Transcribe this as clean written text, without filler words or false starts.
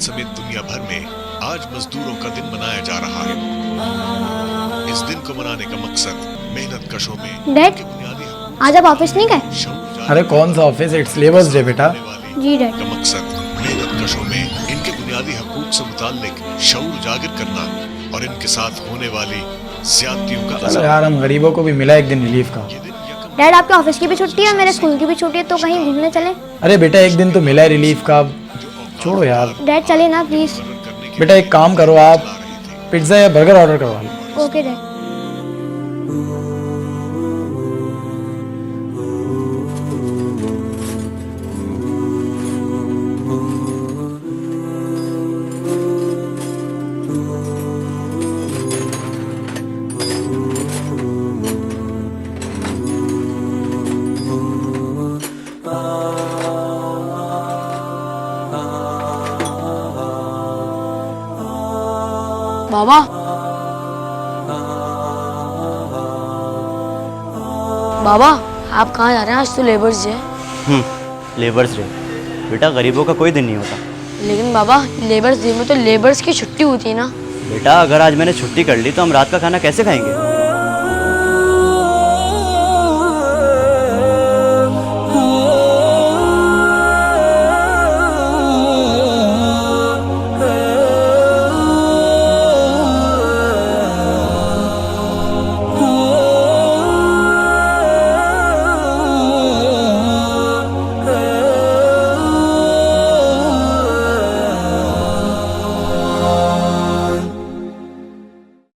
समेत दुनिया भर में आज मजदूरों का दिन मनाया जा रहा है। इस दिन को मनाने का मकसद मेहनत कशों में डैड, आज आप ऑफिस नहीं गए? अरे कौन सा ऑफिस, इट्स लेबर्स डे बेटा। जी डैड। का मकसद मेहनत कशों में इनके बुनियादी हकूक से मुताल्लिक शऊर उजागर करना और इनके साथ होने वाली ज्यादतियों का चलो यार, हम गरीबों को भी मिला एक दिन रिलीफ का। डैड, आपके ऑफिस की भी छुट्टी है, मेरे स्कूल की भी छुट्टी है, तो कहीं घूमने चले? अरे बेटा, एक दिन तो मिला है रिलीफ का, छोड़ो यार। डैड चले ना प्लीज। बेटा एक काम करो, आप पिज्ज़ा या बर्गर ऑर्डर करवा लो। Okay dad. बाबा, बाबा आप कहाँ जा रहे हैं? आज तो लेबर्स डे है। Labours day? बेटा गरीबों का कोई दिन नहीं होता। लेकिन बाबा, लेबर्स डे में तो लेबर्स की छुट्टी होती है ना। बेटा अगर आज मैंने छुट्टी कर ली तो हम रात का खाना कैसे खाएंगे?